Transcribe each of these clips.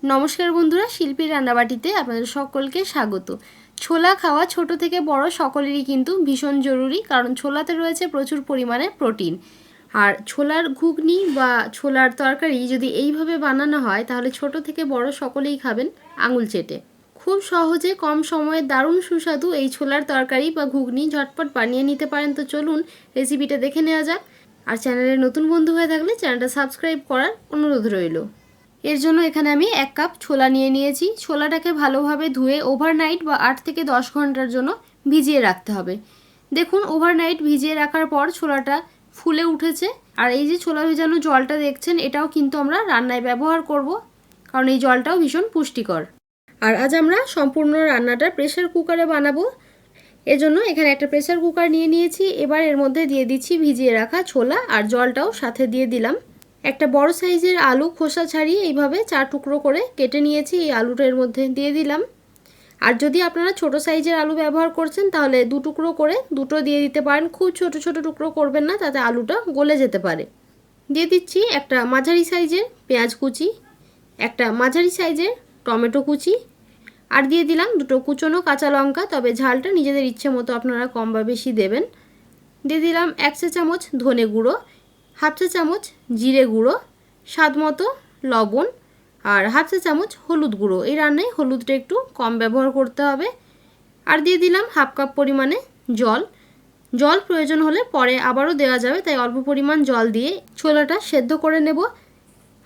नमस्कार बंधुरा शिल्पीर रान्नाबाटीते आपनादेर सकलके स्वागत। छोला खावा छोटो थेके बड़ो सकलेरই किन्तु भीषण जरूरी, कारण छोलाते रयेछे प्रचुर परिमाणे प्रोटीन। আর ছোলার ঘুগনি বা ছোলার তরকারি যদি এইভাবে বানানো হয় তাহলে ছোট থেকে বড় সকলেই খাবেন আঙুল চেটে। খুব সহজে কম সময়ে দারুণ সুস্বাদু এই ছোলার তরকারি বা ঘুগনি ঝটপট বানিয়ে নিতে পারেন। তো চলুন রেসিপিটা দেখে নেওয়া যাক। আর চ্যানেলে নতুন বন্ধু হয়ে থাকলে চ্যানেলটা সাবস্ক্রাইব করার অনুরোধ রইল। এর জন্য এখানে আমি 1 কাপ ছোলা নিয়ে নিয়েছি। ছোলাটাকে ভালোভাবে ধুয়ে ওভারনাইট বা 8 থেকে 10 ঘন্টার জন্য ভিজিয়ে রাখতে হবে। দেখুন ওভারনাইট ভিজিয়ে রাখার পর ছোলাটা ফুলে উঠেছে। আর এই যে ছোলা ভেজানো জলটা দেখছেন এটাও কিন্তু আমরা রান্নায় ব্যবহার করব, কারণ এই জলটাও ভীষণ পুষ্টিকর। আর আজ আমরা সম্পূর্ণ রান্নাটা প্রেসার কুকারে বানাবো। এজন্য এখানে একটা প্রেসার কুকার নিয়ে নিয়েছি। এবার এর মধ্যে দিয়ে দিচ্ছি ভিজিয়ে রাখা ছোলা আর জলটাও সাথে দিয়ে দিলাম। একটা বড় সাইজের আলু খোসা ছাড়িয়ে এইভাবে 4 টুকরো করে কেটে নিয়েছি, এই আলুটা এর মধ্যে দিয়ে দিলাম। আর যদি আপনারা ছোট সাইজের আলু ব্যবহার করছেন তাহলে 2 টুকরো করে দুটো দিয়ে দিতে পারেন। খুব ছোট ছোট টুকরো করবেন না, তাতে আলুটা গলে যেতে পারে। দিয়ে দিচ্ছি একটা মাঝারি সাইজের পেঁয়াজ কুচি, একটা মাঝারি সাইজের টমেটো কুচি, আর দিয়ে দিলাম 2টো কুচনো কাঁচা লঙ্কা, তবে ঝালটা নিজেদের ইচ্ছে মতো আপনারা কম বা বেশি দেবেন। দিয়ে দিলাম 1 চা চামচ ধনে গুঁড়ো, 1/2 চা চামচ জিরে গুঁড়ো, স্বাদ মতো লবণ আর 1/2 চা চামচ হলুদ গুঁড়ো। এই রান্নায় হলুদটা একটু কম ব্যবহার করতে হবে। আর দিয়ে দিলাম 1/2 কাপ পরিমাণে জল। জল প্রয়োজন হলে পরে আবারও দেওয়া যাবে, তাই অল্প পরিমাণ জল দিয়ে ছোলাটা সেদ্ধ করে নেব।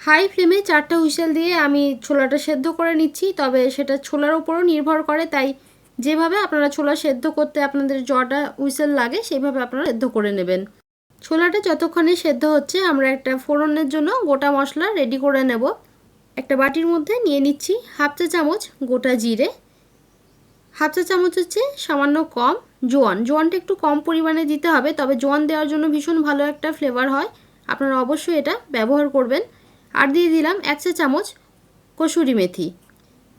হাই ফ্লেমে 4টা হুইসেল দিয়ে আমি ছোলাটা সেদ্ধ করে নিচ্ছি, তবে সেটা ছোলার উপরও নির্ভর করে, তাই যেভাবে আপনারা ছোলা সেদ্ধ করতে আপনাদের জটা হুইসেল লাগে সেইভাবে আপনারা সেদ্ধ করে নেবেন। ছোলাটা যতক্ষণে সেদ্ধ হচ্ছে আমরা একটা ফোড়নের জন্য গোটা মশলা রেডি করে নেব। একটা বাটির মধ্যে নিয়ে নিচ্ছি 1/2 চা চামচ গোটা জিরে, 1/2 চা চামচ হচ্ছে সামান্য কম জোয়ান। জোয়ানটা একটু কম পরিমাণে দিতে হবে, তবে জোয়ান দেওয়ার জন্য ভীষণ ভালো একটা ফ্লেভার হয়, আপনারা অবশ্যই এটা ব্যবহার করবেন। আর দিয়ে দিলাম 1 চা চামচ কসুরি মেথি।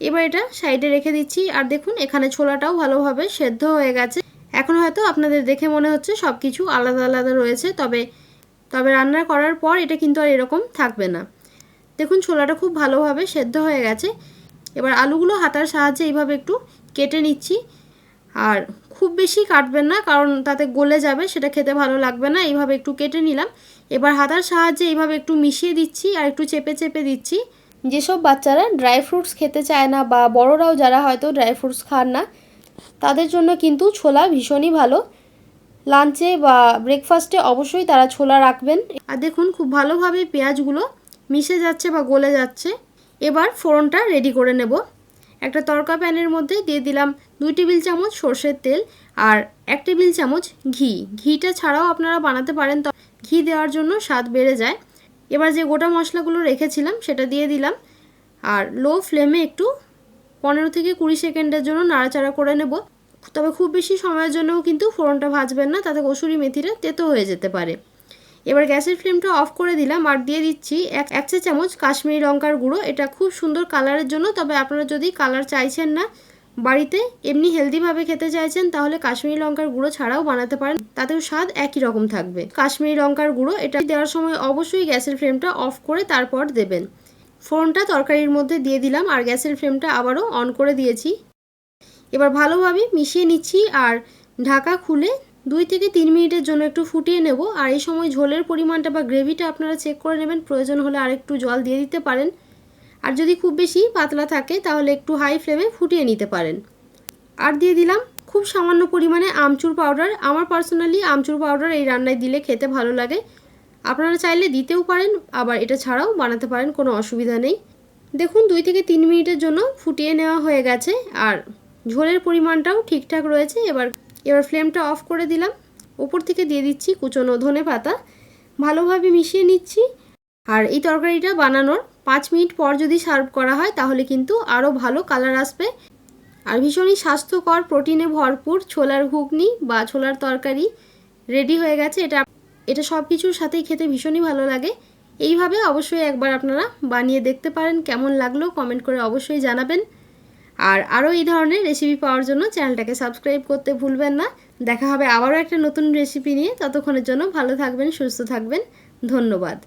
এবার এটা সাইডে রেখে দিচ্ছি। আর দেখুন এখানে ছোলাটাও ভালোভাবে সেদ্ধ হয়ে গেছে। এখন হয়তো আপনাদের দেখে মনে হচ্ছে সব কিছু আলাদা আলাদা রয়েছে, তবে রান্না করার পর এটা কিন্তু আর এরকম থাকবে না। দেখুন ছোলাটা খুব ভালোভাবে সেদ্ধ হয়ে গেছে। এবার আলুগুলো হাতার সাহায্যে এইভাবে একটু কেটে নিচ্ছি। আর খুব বেশি কাটবেন না, কারণ তাতে গলে যাবে, সেটা খেতে ভালো লাগবে না। এইভাবে একটু কেটে নিলাম। এবার হাতার সাহায্যে এইভাবে একটু মিশিয়ে দিচ্ছি আর একটু চেপে চেপে দিচ্ছি। যেসব বাচ্চারা ড্রাই ফ্রুটস খেতে চায় না বা বড়রাও যারা হয়তো ড্রাই ফ্রুটস খান না, তাদের জন্য কিন্তু ছোলা ভীষণই ভালো। লাঞ্চে বা ব্রেকফাস্টে অবশ্যই তারা ছোলা রাখবেন। আর দেখুন খুব ভালোভাবে পেঁয়াজগুলো মিশে যাচ্ছে বা গলে যাচ্ছে। এবার ফোড়নটা রেডি করে নেব। একটা তড়কা প্যানের মধ্যে দিয়ে দিলাম 2 টেবিল চামচ সরষের তেল আর 1 টেবিল চামচ ঘি। ঘিটা ছাড়াও আপনারা বানাতে পারেন, তো ঘি দেওয়ার জন্য স্বাদ বেড়ে যায়। এবার যে গোটা মশলাগুলো রেখেছিলাম সেটা দিয়ে দিলাম আর লো ফ্লেমে একটু 15 থেকে 20 সেকেন্ডের জন্য নাড়াচাড়া করে নেব। তবে খুব বেশি সময়ের জন্যও কিন্তু ফোড়নটা ভাজবেন না, তাতে কসুরি মেথিটা তেতো হয়ে যেতে পারে। এবার গ্যাসের ফ্লেমটা অফ করে দিলাম আর দিয়ে দিচ্ছি 1 চা চামচ কাশ্মীরি লঙ্কার গুঁড়ো। এটা খুব সুন্দর কালারের জন্য, তবে আপনারা যদি কালার চাইছেন না, বাড়িতে এমনি হেলদিভাবে খেতে চাইছেন, তাহলে কাশ্মীরি লঙ্কার গুঁড়ো ছাড়াও বানাতে পারেন, তাতেও স্বাদ একই রকম থাকবে। কাশ্মীরি লঙ্কার গুঁড়ো এটা দেওয়ার সময় অবশ্যই গ্যাসের ফ্লেমটা অফ করে তারপর দেবেন। ফোড়নটা তরকারির মধ্যে দিয়ে দিলাম আর গ্যাসের ফ্লেমটা আবারও অন করে দিয়েছি। এবার ভালোভাবে মিশিয়ে নিচ্ছি আর ঢাকা খুলে 2 থেকে 3 মিনিটের জন্য একটু ফুটিয়ে নেব। আর এই সময় ঝোলের পরিমাণটা বা গ্রেভিটা আপনারা চেক করে নেবেন, প্রয়োজন হলে আরেকটু জল দিয়ে দিতে পারেন। আর যদি খুব বেশি পাতলা থাকে তাহলে একটু হাই ফ্লেমে ফুটিয়ে নিতে পারেন। আর দিয়ে দিলাম খুব সামান্য পরিমাণে আমচুর পাউডার। আমার পার্সোনালি আমচুর পাউডার এই রান্নায় দিলে খেতে ভালো লাগে, আপনারা চাইলে দিতেও পারেন, আবার এটা ছাড়াও বানাতে পারেন, কোনো অসুবিধা নেই। দেখুন 2 থেকে 3 মিনিটের জন্য ফুটিয়ে নেওয়া হয়ে গেছে আর ঝোলের পরিমাণটাও ঠিকঠাক রয়েছে। এবার ফ্লেমটা অফ করে দিলাম। উপর থেকে দিয়ে দিচ্ছি কুচনো ধনে পাতা। ভালোভাবে মিশিয়ে নিচ্ছি। আর এই তরকারিটা বানানোর 5 মিনিট পর যদি সার্ভ করা হয় তাহলে কিন্তু আরও ভালো কালার আসবে। আর ভীষণই স্বাস্থ্যকর প্রোটিনে ভরপুর ছোলার ঘুগনি বা ছোলার তরকারি রেডি হয়ে গেছে। এটা সব কিছুর সাথেই খেতে ভীষণই ভালো লাগে। এইভাবে অবশ্যই একবার আপনারা বানিয়ে দেখতে পারেন। কেমন লাগলো কমেন্ট করে অবশ্যই জানাবেন। আর আরও এই ধরনের রেসিপি পাওয়ার জন্য চ্যানেলটাকে সাবস্ক্রাইব করতে ভুলবেন না। দেখা হবে আবারও একটা নতুন রেসিপি নিয়ে। ততক্ষণের জন্য ভালো থাকবেন, সুস্থ থাকবেন। ধন্যবাদ।